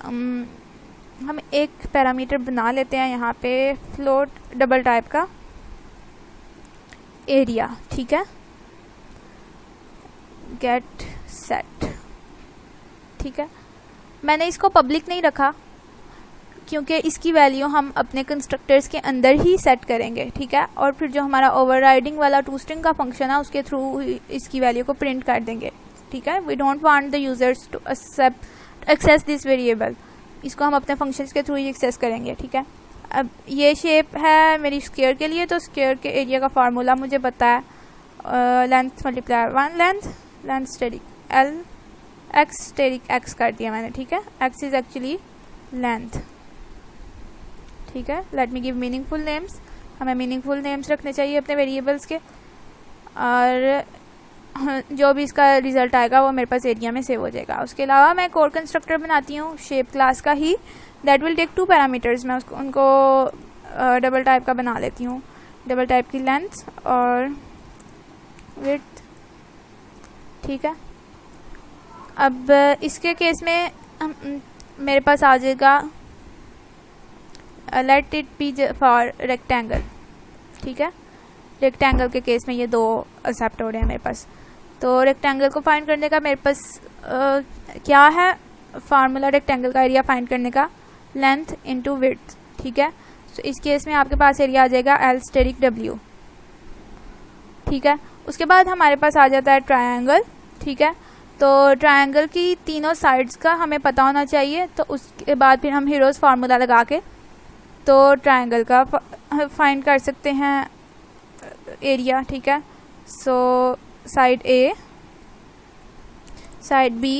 हम एक पैरामीटर बना लेते हैं यहाँ पे फ्लोट डबल टाइप का एरिया, ठीक है, गेट सेट, ठीक है। मैंने इसको पब्लिक नहीं रखा क्योंकि इसकी वैल्यू हम अपने कंस्ट्रक्टर्स के अंदर ही सेट करेंगे, ठीक है। और फिर जो हमारा ओवरराइडिंग वाला टूस्ट्रिंग का फंक्शन है उसके थ्रू इसकी वैल्यू को प्रिंट कर देंगे, ठीक है। We don't want the users to access this variable, इसको हम अपने फंक्शंस के थ्रू ही एक्सेस करेंगे, ठीक है। अब ये शेप है मेरी स्क्वायर के लिए, तो स्क्वायर के एरिया का फार्मूला मुझे पता है, length multiply 1 length asterisk l x asterisk x कर दिया मैंने, ठीक है। एक्स इज एक्चुअली लेंथ, ठीक है। Let me give meaningful names, हमें मीनिंगफुल नेम्स रखने चाहिए अपने वेरिएबल्स के, और जो भी इसका रिजल्ट आएगा वो मेरे पास एरिया में सेव हो जाएगा। उसके अलावा मैं कोर कंस्ट्रक्टर बनाती हूँ शेप क्लास का ही, दैट विल टेक 2 पैरामीटर्स। मैं उनको डबल टाइप का बना लेती हूँ, डबल टाइप की लेंथ और विड्थ, ठीक है। अब इसके केस में मेरे पास आ जाएगा let it be for rectangle, ठीक है। रेक्टेंगल के केस में ये 2 एक्सेप्ट हो रहे हैं मेरे पास। तो रेक्टेंगल को फाइंड करने का मेरे पास क्या है फार्मूला, रेक्टेंगल का एरिया फाइंड करने का लेंथ इनटू विड्थ, ठीक है। तो इस केस में आपके पास एरिया आ जाएगा एल स्टेरिक डब्ल्यू, ठीक है। उसके बाद हमारे पास आ जाता है ट्रायंगल, ठीक है। तो ट्रायंगल की तीनों साइड्स का हमें पता होना चाहिए, तो उसके बाद फिर हम हीरोज फार्मूला लगा के तो ट्रायंगल का फाइंड कर सकते हैं एरिया, ठीक है। So side A, side B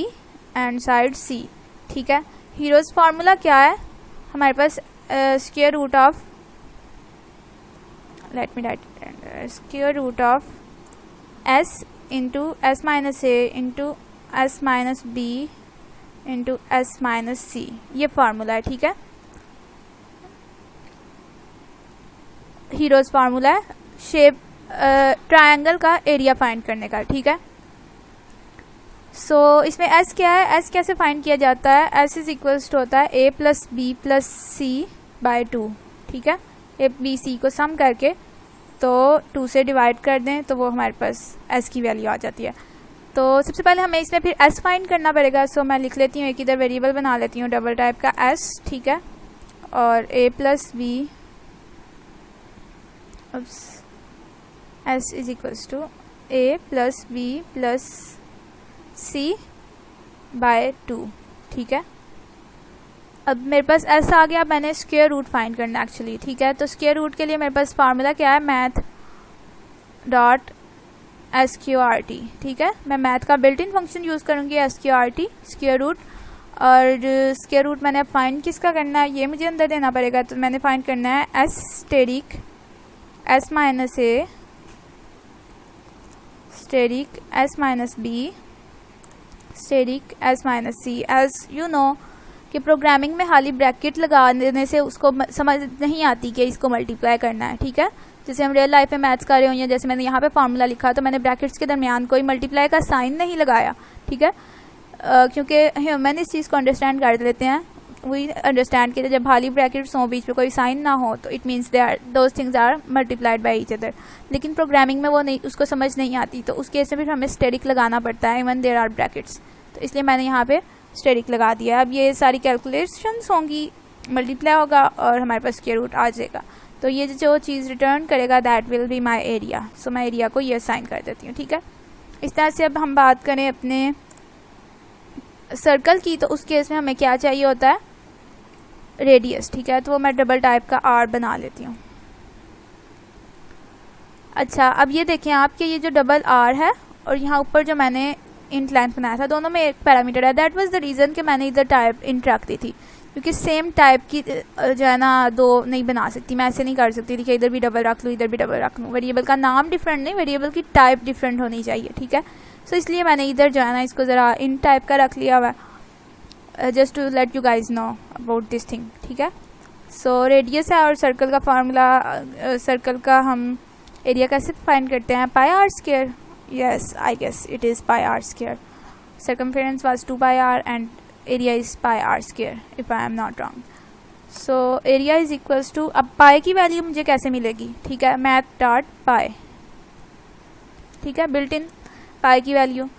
and side C, ठीक है। हीरोज फार्मूला क्या है हमारे पास, square root of, let me write, square root of S into S minus A into S minus B into S minus C, ये formula है, ठीक है। हीरोज फार्मूला है शेप ट्रायंगल का एरिया फाइंड करने का, ठीक है। सो इसमें एस क्या है, एस कैसे फाइंड किया जाता है, एस इज इक्वल्स टू होता है ए plus B plus C by 2, ठीक है। ए बी सी को सम करके तो 2 से डिवाइड कर दें तो वो हमारे पास एस की वैल्यू आ जाती है। तो सबसे पहले हमें इसमें फिर एस फाइंड करना पड़ेगा। सो मैं लिख लेती हूँ, एक इधर वेरिएबल बना लेती हूँ डबल टाइप का एस, ठीक है, और A plus B S is equals to A plus B plus C by 2, ठीक है। अब मेरे पास एस आ गया, मैंने स्क्वायर रूट फाइंड करना एक्चुअली, ठीक है। तो स्क्वायर रूट के लिए मेरे पास फार्मूला क्या है, math dot S Q R T, ठीक है। मैं मैथ का बिल्ट इन फंक्शन यूज़ करूँगी S Q R T, square root. और स्क्वायर रूट मैंने फाइंड किसका करना है, ये मुझे अंदर देना पड़ेगा। तो मैंने फाइंड करना है s asterisk s minus a asterisk s minus b asterisk s minus c. As you know कि प्रोग्रामिंग में खाली ब्रैकेट लगा देने से उसको समझ नहीं आती कि इसको मल्टीप्लाई करना है, ठीक है। जैसे हम रियल लाइफ में मैथ्स कर रहे हो, या जैसे मैंने यहाँ पे फार्मूला लिखा तो मैंने ब्रैकेट्स के दरमियान कोई मल्टीप्लाई का साइन नहीं लगाया, ठीक है। क्योंकि ह्यूमन इस चीज़ को अंडरस्टैंड कर लेते हैं, वी अंडरस्टैंड कि जब खाली ब्रैकेट्स हों, बीच में कोई साइन ना हो, तो it means they are those things are multiplied by each other. लेकिन प्रोग्रामिंग में वो नहीं, उसको समझ नहीं आती, तो उस केस में फिर हमें स्टेरिक लगाना पड़ता है इवन देयर आर ब्रैकेट्स। तो इसलिए मैंने यहाँ पे स्टेरिक लगा दिया। अब ये सारी कैलकुलेशंस होंगी, मल्टीप्लाई होगा और हमारे पास स्क्वायर रूट आ जाएगा। तो ये जो चीज़ रिटर्न करेगा that will be my area. So मैं एरिया को ये असाइन कर देती हूँ, ठीक है। इस तरह से अब हम बात करें अपने सर्कल की, तो उस केस में हमें क्या चाहिए होता है, रेडियस, ठीक है। तो वो मैं डबल टाइप का आर बना लेती हूँ। अच्छा, अब ये देखें आपके ये जो डबल आर है और यहाँ ऊपर जो मैंने इंट लेंथ बनाया था, दोनों में एक पैरामीटर है। दैट वाज द रीज़न कि मैंने इधर टाइप इंट रख दी थी, क्योंकि सेम टाइप की जो है ना दो नहीं बना सकती मैं, ऐसे नहीं कर सकती थी कि इधर भी डबल रख लूँ इधर भी डबल रख लूँ। वेरिएबल का नाम डिफरेंट नहीं, वेरिएबल की टाइप डिफरेंट होनी चाहिए, ठीक है। सो इसलिए मैंने इधर जो है ना इसको ज़रा इन टाइप का रख लिया हुआ है, just to let you guys know about this thing, ठीक है। सो रेडियस है और सर्कल का फार्मूला, सर्कल का हम एरिया कैसे फाइंड करते हैं, pi R square. Yes, I guess it is pi R square. circumference was 2 pi r and area is pi r square if I am not wrong. So area is equals to, अब पाई की value मुझे कैसे मिलेगी, ठीक है, math dot पाई, ठीक है, built in पाई की वैल्यू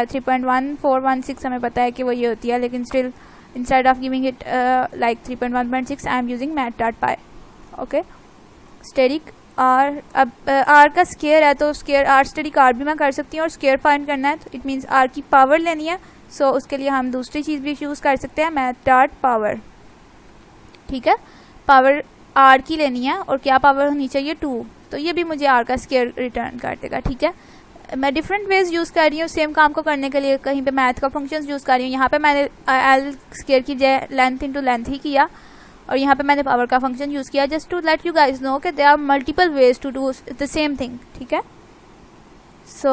3.1416 हमें पता है कि वो ये होती है, लेकिन still instead of giving it like 3.1.6 I am using math dot pi. Okay, asterisk R, अब आर का स्केयर है तो स्केयर आर स्टेरिक आर भी मैं कर सकती हूँ, और स्केयर फाइंड करना है तो इट मीन्स आर की पावर लेनी है। सो उसके लिए हम दूसरी चीज़ भी यूज़ कर सकते हैं, मैथ डॉट पावर, ठीक है। पावर आर की लेनी है और क्या पावर होनी चाहिए 2, तो ये भी मुझे आर का स्केयर रिटर्न कर देगा, ठीक है। मैं डिफरेंट वेज यूज़ कर रही हूँ सेम काम को करने के लिए, कहीं पे मैथ का फंक्शंस यूज़ कर रही हूँ, यहाँ पे मैंने एल स्केयर की बजाय लेंथ इंटू लेंथ ही किया, और यहाँ पे मैंने पावर का फंक्शन यूज़ किया, just to let you guys know कि there are multiple ways to do the same thing, ठीक है। सो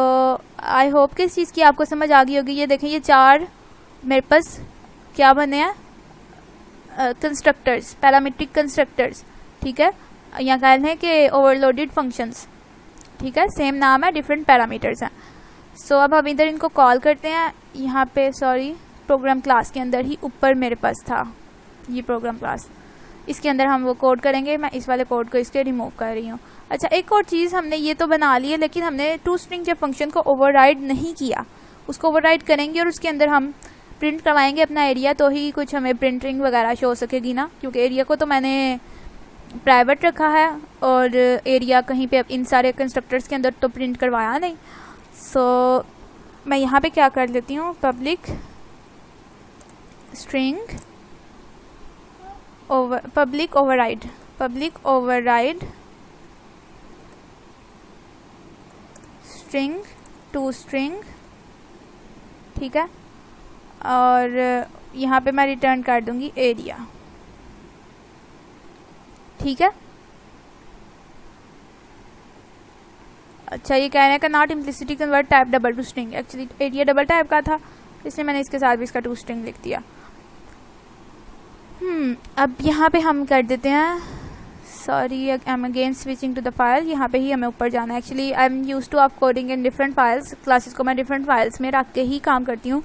आई होप कि इस चीज़ की आपको समझ आ गई होगी। ये देखें, ये 4 मेरे पास क्या बने हैं, कंस्ट्रक्टर्स, पैरामीट्रिक कंस्ट्रक्टर्स, ठीक है। यहाँ कह रहे हैं कि ओवरलोडेड फंक्शंस, ठीक है, सेम नाम है, डिफरेंट पैरामीटर्स हैं। सो अब हम इधर इनको कॉल करते हैं, यहाँ पे सॉरी प्रोग्राम क्लास के अंदर ही ऊपर मेरे पास था ये प्रोग्राम क्लास, इसके अंदर हम वो कोड करेंगे। मैं इस वाले कोड को इसके रिमूव कर रही हूँ। अच्छा, एक और चीज़, हमने ये तो बना ली है लेकिन हमने टू स्ट्रिंग के फंक्शन को ओवरराइड नहीं किया, उसको ओवरराइड करेंगे और उसके अंदर हम प्रिंट करवाएंगे अपना एरिया, तो ही कुछ हमें प्रिंटिंग वगैरह शो सकेगी ना, क्योंकि एरिया को तो मैंने प्राइवेट रखा है और एरिया कहीं पे इन सारे कंस्ट्रक्टर्स के अंदर तो प्रिंट करवाया नहीं। सो मैं यहाँ पे क्या कर लेती हूँ, public string public override string to string, ठीक है, और यहाँ पे मैं रिटर्न कर दूंगी एरिया, ठीक है। अच्छा, ये कह रहे हैं कि not implicitly convert type double two string, actually area double type का था इसलिए मैंने इसके साथ भी इसका 2 स्ट्रिंग लिख दिया। अब यहाँ पे हम कर देते हैं, sorry I am again switching to the file, यहाँ पे ही हमें ऊपर जाना है। Actually I am use to of coding in different files, classes को मैं डिफरेंट फाइल्स में रख के ही काम करती हूँ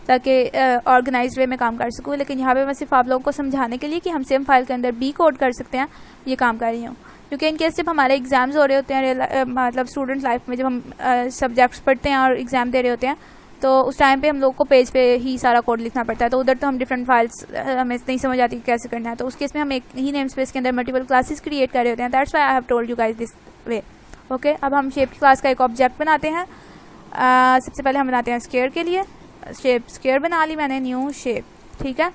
ताकि ऑर्गेनाइज्ड वे में काम कर सकूँ, लेकिन यहाँ पे मैं सिर्फ आप लोगों को समझाने के लिए कि हम सेम फाइल के अंदर भी कोड कर सकते हैं ये काम कर रही हूँ। क्योंकि इनकेस जब हमारे एग्जाम्स हो रहे होते हैं, मतलब स्टूडेंट लाइफ में जब हम सब्जेक्ट्स पढ़ते हैं और एग्ज़ाम दे रहे होते हैं, तो उस टाइम पे हम लोग को पेज पे ही सारा कोड लिखना पड़ता है, तो उधर तो हम डिफरेंट फाइल्स हमें नहीं समझ आती कैसे करना है, तो उस केस में हम एक ही नेम स्पेस के अंदर मल्टीपल क्लासेस क्रिएट कर रहे होते हैं। That's why I have told you guys this way. Okay, अब हम शेप क्लास का एक ऑब्जेक्ट बनाते हैं। सबसे पहले हम बनाते हैं स्क्वायर के लिए, शेप स्क्वायर बना ली मैंने, न्यू शेप, ठीक है।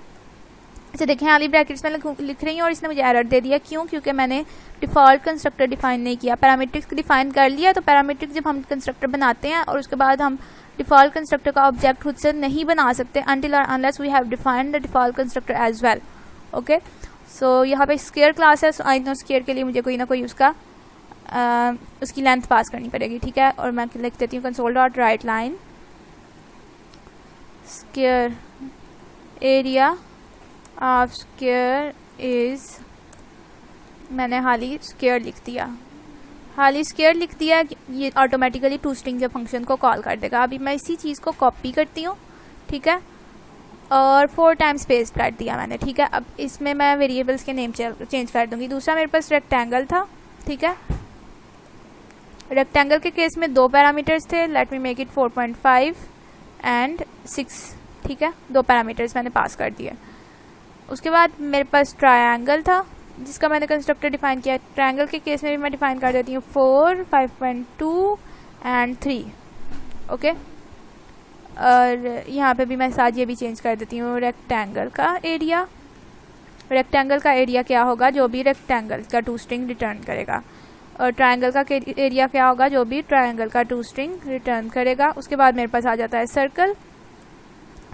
अच्छा देखें, आली ब्रैकेट्स में लिख रही हूँ और इसने मुझे एरर दे दिया, क्यों? क्योंकि मैंने डिफ़ॉल्ट कंस्ट्रक्टर डिफाइन नहीं किया, पैरामीट्रिक्स डिफाइन कर लिया। तो पैरामीट्रिक जब हम कंस्ट्रक्टर बनाते हैं और उसके बाद हम डिफ़ॉल्ट कंस्ट्रक्टर का ऑब्जेक्ट खुद से नहीं बना सकते अनटिल और unless we have defined the default constructor as well. Okay, so यहाँ पे स्क्वायर क्लास है, सो आई नो स्क्वायर के लिए मुझे कोई ना कोई उसका उसकी लेंथ पास करनी पड़ेगी, ठीक है। और मैं लिख देती हूँ console dot right line square area of square is, मैंने हाली स्क्वायर लिख दिया, हाली स्क्वायर लिख दिया, ये ऑटोमेटिकली टू स्ट्रिंग के फंक्शन को कॉल कर देगा। अभी मैं इसी चीज़ को कॉपी करती हूँ, ठीक है, और 4 टाइम्स पेस्ट कर दिया मैंने, ठीक है। अब इसमें मैं वेरिएबल्स के नेम चेंज कर दूंगी। दूसरा मेरे पास रेक्टेंगल था, ठीक है। रेक्टेंगल के केस में 2 पैरामीटर्स थे, late me make it 4.5 and 6, ठीक है। 2 पैरामीटर्स मैंने पास कर दिए। उसके बाद मेरे पास ट्रायंगल था जिसका मैंने कंस्ट्रक्टर डिफाइन किया। ट्रायंगल के केस में भी मैं डिफाइन कर देती हूँ 4, 5.2 एंड 3, ओके। और यहाँ पे भी मैं साथ ये भी चेंज कर देती हूँ रेक्टेंगल का एरिया। रेक्टेंगल का एरिया क्या होगा, जो भी रेक्टेंगल का 2 स्ट्रिंग रिटर्न करेगा, और ट्रायंगल का एरिया क्या होगा, जो भी ट्रायंगल का 2 स्ट्रिंग रिटर्न करेगा। उसके बाद मेरे पास आ जाता है सर्कल।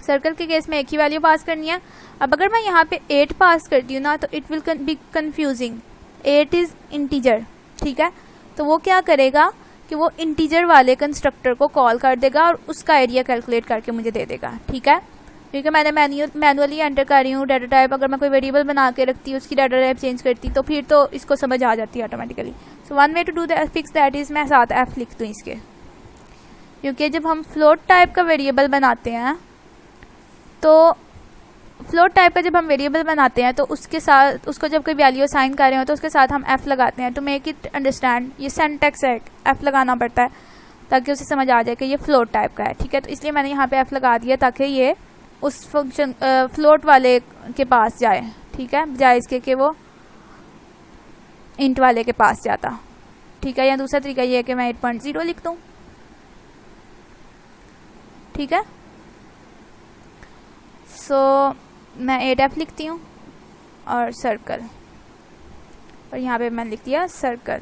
सर्कल के केस में एक ही वैल्यू पास करनी है। अब अगर मैं यहाँ पे 8 पास करती हूँ ना तो it will be confusing. 8 is integer, ठीक है। तो वो क्या करेगा कि वो इंटीजर वाले कंस्ट्रक्टर को कॉल कर देगा और उसका एरिया कैलकुलेट करके मुझे दे देगा, ठीक है। क्योंकि मैंने मैनुअली एंटर कर रही हूँ डाटा टाइप। अगर मैं कोई वेरिएबल बना के रखती हूँ, उसकी डाटा टाइप चेंज करती तो फिर तो इसको समझ आ जाती है automatically. So one way to do that fix that is मैं साथ एफ लिख दूँ इसके, क्योंकि जब हम फ्लोट टाइप का वेरिएबल बनाते हैं तो फ्लोट टाइप का जब हम वेरिएबल बनाते हैं तो उसके साथ उसको जब कोई वैल्यू असाइन कर रहे हो तो उसके साथ हम एफ लगाते हैं। तो मेक इट अंडरस्टैंड, ये सिंटैक्स है, एफ लगाना पड़ता है ताकि उसे समझ आ जाए कि ये फ्लोट टाइप का है, ठीक है। तो इसलिए मैंने यहाँ पे एफ लगा दिया ताकि ये उस फंक्शन फ्लोट वाले के पास जाए, ठीक है, बजाय इसके कि वो इंट वाले के पास जाता, ठीक है। या दूसरा तरीका ये है कि मैं 8.0 लिख दूँ, ठीक है। सो मैं 8f लिखती हूँ और सर्कल, और यहाँ पे मैंने लिख दिया सर्कल।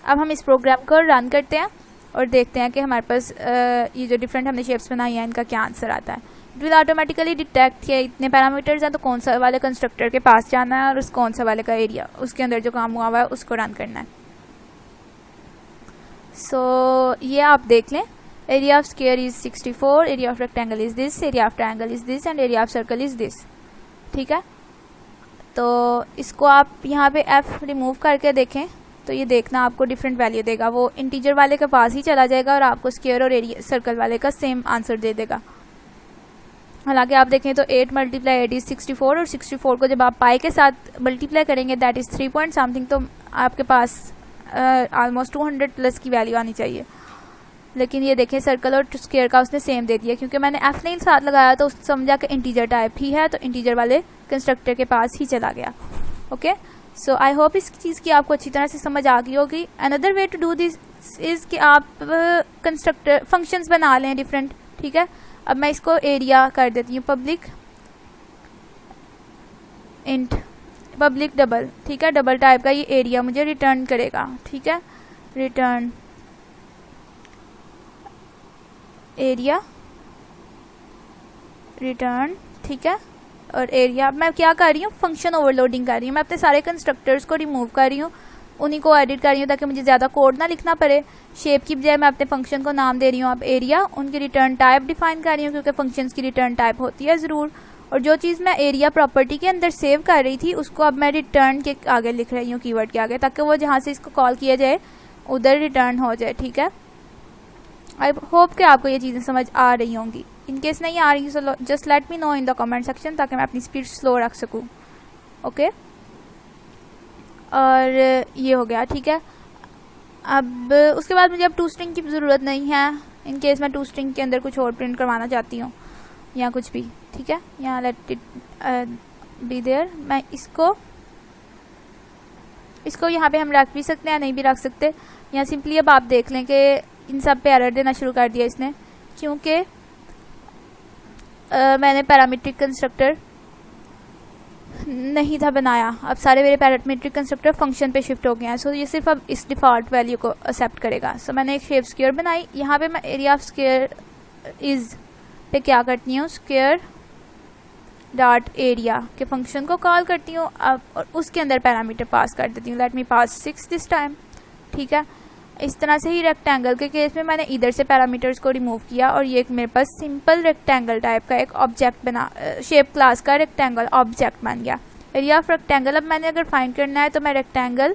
अब हम इस प्रोग्राम को रन करते हैं और देखते हैं कि हमारे पास ये जो डिफरेंट हमने शेप्स बनाई हैं इनका क्या आंसर आता है। इट विल ऑटोमेटिकली डिटेक्ट कि इतने पैरामीटर्स हैं तो कौन सा वाले कंस्ट्रक्टर के पास जाना है और उस कौन सा वाले का एरिया, उसके अंदर जो काम हुआ है उसको रन करना है। सो ये आप देख लें, area of square is 64, area of rectangle is this, area of triangle is this and area of circle is this, ठीक है। तो इसको आप यहाँ पे एफ रिमूव करके देखें तो ये देखना आपको डिफरेंट वैल्यू देगा। वो इंटीजर वाले के पास ही चला जाएगा और आपको स्क्वायर और एरिया सर्कल वाले का सेम आंसर दे देगा। हालांकि आप देखें तो 8 × 8 इज 64, और 64 को जब आप पाई के साथ मल्टीप्लाई करेंगे दैट इज 3 पॉइंट समथिंग, तो आपके पास ऑलमोस्ट 200 प्लस की वैल्यू आनी चाहिए। लेकिन ये देखें सर्कल और स्क्वायर का उसने सेम दे दिया, क्योंकि मैंने एफ नहीं साथ लगाया तो उसने समझा कि इंटीजर टाइप ही है, तो इंटीजर वाले कंस्ट्रक्टर के पास ही चला गया, ओके। सो आई होप इस चीज़ की आपको अच्छी तरह से समझ आ गई होगी। Another way to do this is कि आप कंस्ट्रक्टर फंक्शंस बना लें डिफरेंट, ठीक है। अब मैं इसको एरिया कर देती हूँ पब्लिक इंट पब्लिक डबल, ठीक है। डबल टाइप का ये एरिया मुझे रिटर्न करेगा, ठीक है। रिटर्न एरिया रिटर्न, ठीक है। और एरिया मैं क्या कर रही हूँ, फंक्शन ओवरलोडिंग कर रही हूँ। मैं अपने सारे कंस्ट्रक्टर्स को रिमूव कर रही हूँ, उन्हीं को एडिट कर रही हूँ ताकि मुझे ज़्यादा कोड ना लिखना पड़े। शेप की बजाय मैं अपने फंक्शन को नाम दे रही हूँ अब एरिया, उनकी रिटर्न टाइप डिफाइन कर रही हूँ क्योंकि फंक्शंस की रिटर्न टाइप होती है ज़रूर। और जो चीज़ मैं एरिया प्रॉपर्टी के अंदर सेव कर रही थी उसको अब मैं रिटर्न के आगे लिख रही हूँ, कीवर्ड के आगे, ताकि वो जहाँ से इसको कॉल किया जाए उधर रिटर्न हो जाए, ठीक है। आई होप कि आपको ये चीज़ें समझ आ रही होंगी। इनकेस नहीं आ रही so just let me know in the comment section ताकि मैं अपनी स्पीड स्लो रख सकूँ, ओके। और ये हो गया, ठीक है। अब उसके बाद मुझे अब 2 स्ट्रिंग की ज़रूरत नहीं है, इनकेस मैं 2 स्ट्रिंग के अंदर कुछ और प्रिंट करवाना चाहती हूँ या कुछ भी, ठीक है। यहाँ लेट इट बी देयर। मैं इसको यहाँ पे हम रख भी सकते हैं, नहीं भी रख सकते। यहाँ सिंपली अब आप देख लें कि इन सब पे एरर देना शुरू कर दिया इसने, क्योंकि मैंने पैरामीट्रिक कंस्ट्रक्टर नहीं था बनाया। अब सारे मेरे पैरामीट्रिक कंस्ट्रक्टर फंक्शन पे शिफ्ट हो गए हैं। सो ये सिर्फ अब इस डिफ़ॉल्ट वैल्यू को एक्सेप्ट करेगा। सो मैंने एक शेप स्क्वायर बनाई, यहाँ पे मैं एरिया ऑफ स्क्वायर इज पे क्या करती हूँ, स्क्वायर डॉट एरिया के फंक्शन को कॉल करती हूँ अब, और उसके अंदर पैरामीटर पास कर देती हूँ। Let me pass 6 this time, ठीक है। इस तरह से ही रेक्टेंगल के केस में मैंने इधर से पैरामीटर्स को रिमूव किया और ये मेरे पास सिंपल रेक्टेंगल टाइप का एक ऑब्जेक्ट बना, शेप क्लास का रेक्टेंगल ऑब्जेक्ट बन गया। एरिया ऑफ रेक्टेंगल अब मैंने अगर फाइंड करना है तो मैं रेक्टेंगल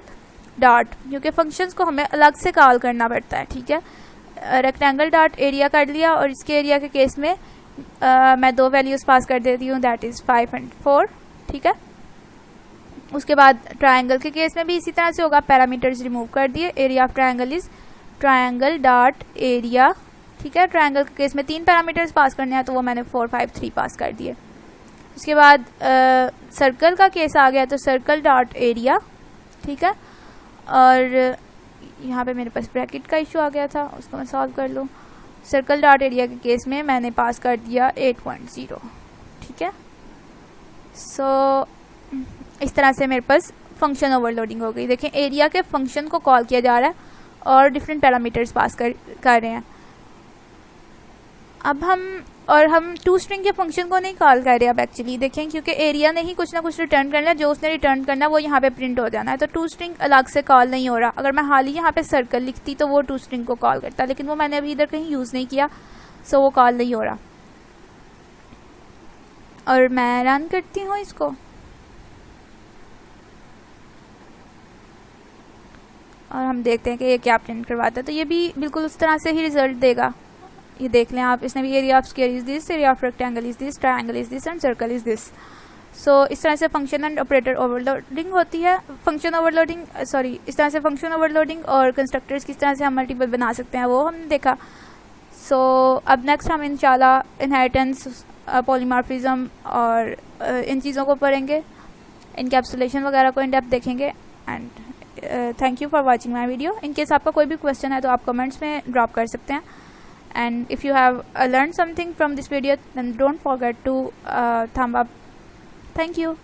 डॉट, क्योंकि फंक्शंस को हमें अलग से कॉल करना पड़ता है, ठीक है। रेक्टेंगल डॉट एरिया कर लिया, और इसके एरिया के केस में मैं 2 वैल्यूज़ पास कर देती हूँ, दैट इज़ 5 एंड 4, ठीक है। उसके बाद ट्रायंगल के केस में भी इसी तरह से होगा, पैरामीटर्स रिमूव कर दिए, area of triangle is triangle dot area, ठीक है। ट्रायंगल के केस में 3 पैरामीटर्स पास करने हैं, तो वो मैंने 4, 5, 3 पास कर दिए। उसके बाद सर्कल का केस आ गया, तो सर्कल डॉट एरिया, ठीक है। और यहाँ पे मेरे पास ब्रैकेट का इशू आ गया था, उसको मैं सॉल्व कर लूँ। सर्कल डॉट एरिया के केस में मैंने पास कर दिया 8.0, ठीक है। सो इस तरह से मेरे पास फंक्शन ओवरलोडिंग हो गई। देखें, एरिया के फंक्शन को कॉल किया जा रहा है और डिफरेंट पैरामीटर्स पास कर रहे हैं। अब हम टू स्ट्रिंग के फंक्शन को नहीं कॉल कर रहे अब एक्चुअली, देखें, क्योंकि एरिया ने ही कुछ ना कुछ रिटर्न करना है, जो उसने रिटर्न करना है वो यहाँ पे प्रिंट हो जाना है, तो टू स्ट्रिंग अलग से कॉल नहीं हो रहा। अगर मैं हाल ही यहाँ पे सर्कल लिखती तो वो टू स्ट्रिंग को कॉल करता, लेकिन वो मैंने अभी इधर कहीं यूज़ नहीं किया, सो वो कॉल नहीं हो रहा। और मैं रन करती हूँ इसको, और हम देखते हैं कि ये क्या प्रिंट करवाता है। तो ये भी बिल्कुल उस तरह से ही रिजल्ट देगा, ये देख लें आप। इसने भी area of square is this, area of rectangle is this, triangle is this and circle is this. So इस तरह से फंक्शन एंड ऑपरेटर ओवरलोडिंग होती है। फंक्शन ओवरलोडिंग इस तरह से फंक्शन ओवरलोडिंग और कंस्ट्रक्टर्स किस तरह से हम मल्टीपल बना सकते हैं वो हमने देखा। सो अब नेक्स्ट हम इंशाल्लाह इनहेरिटेंस, पॉलीमॉर्फिज्म और इन चीज़ों को पढ़ेंगे, इनकैप्सुलेशन वगैरह को इन डेप्थ देखेंगे। And thank you for watching my video. In case आपका कोई भी क्वेश्चन है तो आप कमेंट्स में ड्रॉप कर सकते हैं। And if you have learned something from this video, then don't forget to thumb up. Thank you.